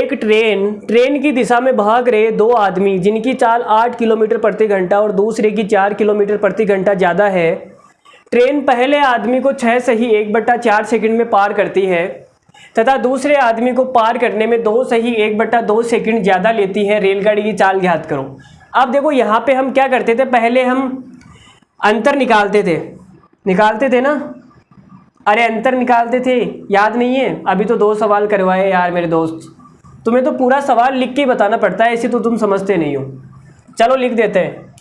एक ट्रेन की दिशा में भाग रहे दो आदमी जिनकी चाल 8 किलोमीटर प्रति घंटा और दूसरे की 4 किलोमीटर प्रति घंटा ज़्यादा है। ट्रेन पहले आदमी को 6 सही 1/4 सेकंड में पार करती है तथा दूसरे आदमी को पार करने में 2 सही 1/2 सेकंड ज़्यादा लेती है। रेलगाड़ी की चाल ज्ञात करो। अब देखो यहाँ पे हम क्या करते थे, पहले हम अंतर निकालते थे ना। अरे अंतर निकालते थे, याद नहीं है? अभी तो 2 सवाल करवाए यार मेरे दोस्त। तुम्हें तो पूरा सवाल लिख के ही बताना पड़ता है, ऐसे तो तुम समझते नहीं हो। चलो लिख देते हैं।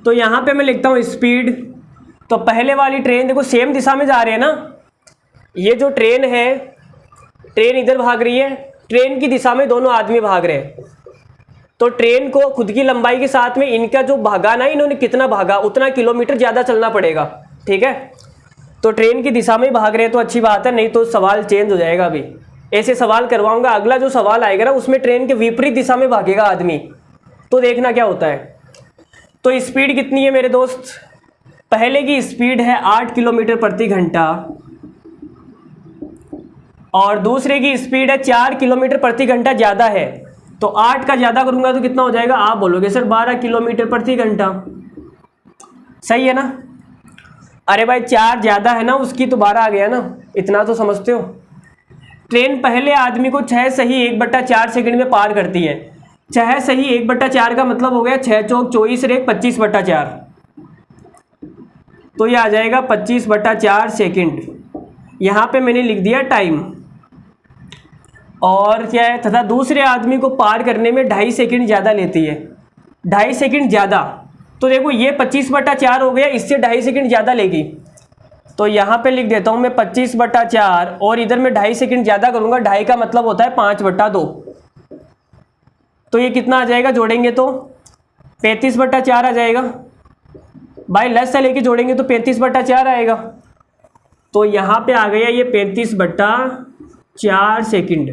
तो यहाँ पे मैं लिखता हूँ स्पीड। तो पहले वाली ट्रेन देखो सेम दिशा में जा रही है ना। ये जो ट्रेन है, ट्रेन इधर भाग रही है, ट्रेन की दिशा में दोनों आदमी भाग रहे हैं। तो ट्रेन को खुद की लंबाई के साथ में इनका जो भागा ना, इन्होंने कितना भागा उतना किलोमीटर ज़्यादा चलना पड़ेगा। ठीक है, तो ट्रेन की दिशा में भाग रहे हैं तो अच्छी बात है, नहीं तो सवाल चेंज हो जाएगा। अभी ऐसे सवाल करवाऊंगा, अगला जो सवाल आएगा ना उसमें ट्रेन के विपरीत दिशा में भागेगा आदमी, तो देखना क्या होता है। तो स्पीड कितनी है मेरे दोस्त? पहले की स्पीड है 8 किलोमीटर प्रति घंटा और दूसरे की स्पीड है 4 किलोमीटर प्रति घंटा ज़्यादा है। तो 8 का ज़्यादा करूंगा तो कितना हो जाएगा? आप बोलोगे सर 12 किलोमीटर प्रति घंटा। सही है ना? अरे भाई 4 ज़्यादा है ना उसकी, तो 12 आ गया ना, इतना तो समझते हो। ट्रेन पहले आदमी को 6 सही 1/4 सेकंड में पार करती है। 6 सही 1/4 का मतलब हो गया 6 चौक 24 और 1 25/4, तो ये आ जाएगा 25/4 सेकंड। यहाँ पे मैंने लिख दिया टाइम। और क्या है, तथा दूसरे आदमी को पार करने में 2.5 सेकंड ज़्यादा लेती है। 2.5 सेकंड ज़्यादा, तो देखो ये 25/4 हो गया, इससे 2.5 सेकंड ज़्यादा लेगी। तो यहाँ पे लिख देता हूँ मैं 25/4 और इधर मैं 2.5 सेकंड ज़्यादा करूँगा। 2.5 का मतलब होता है 5/2, तो ये कितना आ जाएगा जोड़ेंगे तो 35/4 आ जाएगा। भाई लस से लेके जोड़ेंगे तो 35/4 आएगा। तो यहाँ पे आ गया ये 35/4 सेकंड।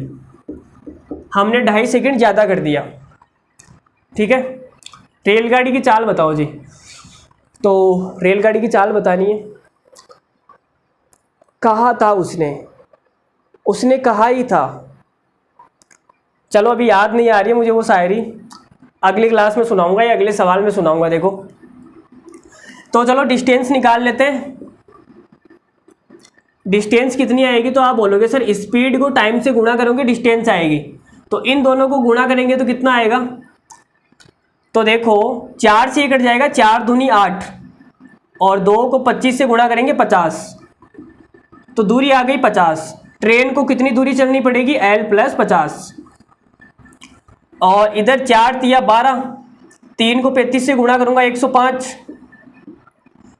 हमने 2.5 सेकंड ज़्यादा कर दिया। ठीक है, रेलगाड़ी की चाल बताओ जी। तो रेलगाड़ी की चाल बतानी है। कहा था उसने कहा ही था। चलो अभी याद नहीं आ रही है मुझे वो शायरी, अगली क्लास में सुनाऊंगा या अगले सवाल में सुनाऊंगा। देखो तो चलो डिस्टेंस निकाल लेते हैं। डिस्टेंस कितनी आएगी? तो आप बोलोगे सर स्पीड को टाइम से गुणा करोगे डिस्टेंस आएगी। तो इन दोनों को गुणा करेंगे तो कितना आएगा? तो देखो 4 से ये कट जाएगा, 4 दूनी 8 और 2 को 25 से गुणा करेंगे 50, तो दूरी आ गई 50। ट्रेन को कितनी दूरी चलनी पड़ेगी? L + 50। और इधर 4 तिया 12, 3 को 35 से गुणा करूंगा 105,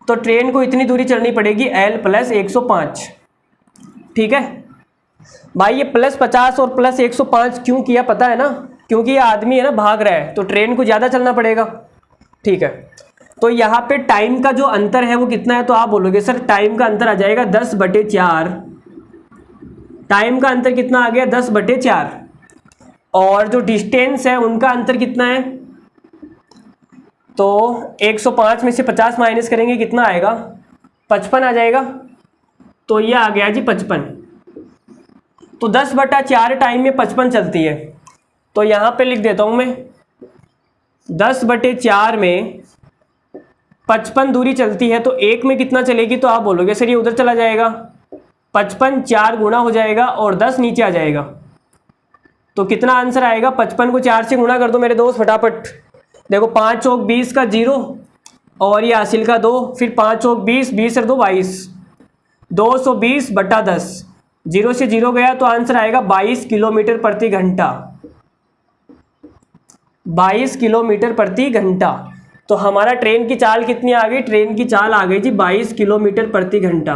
तो ट्रेन को इतनी दूरी चलनी पड़ेगी L + 105। ठीक है भाई, ये +50 और +105 क्यों किया पता है ना? क्योंकि ये आदमी है ना भाग रहा है, तो ट्रेन को ज़्यादा चलना पड़ेगा। ठीक है, तो यहाँ पे टाइम का जो अंतर है वो कितना है? तो आप बोलोगे सर टाइम का अंतर आ जाएगा 10/4। टाइम का अंतर कितना आ गया? 10/4। और जो डिस्टेंस है उनका अंतर कितना है? तो 105 में से 50 माइनस करेंगे, कितना आएगा? 55 आ जाएगा। तो ये आ गया जी 55। तो 10/4 टाइम में 55 चलती है। तो यहाँ पे लिख देता हूँ मैं 10/4 में 55 दूरी चलती है, तो 1 में कितना चलेगी? तो आप बोलोगे सर ये उधर चला जाएगा, 55 4 गुना हो जाएगा और 10 नीचे आ जाएगा। तो कितना आंसर आएगा? 55 को 4 से गुणा कर दो मेरे दोस्त फटाफट। देखो 5 चौक 20 का 0 और ये हासिल का 2, फिर 5 चौक 20, 20 और 2 22, 220/10। 0 से 0 गया तो आंसर आएगा 22 किलोमीटर प्रति घंटा। 22 किलोमीटर प्रति घंटा। तो हमारा ट्रेन की चाल कितनी आ गई? ट्रेन की चाल आ गई जी 22 किलोमीटर प्रति घंटा।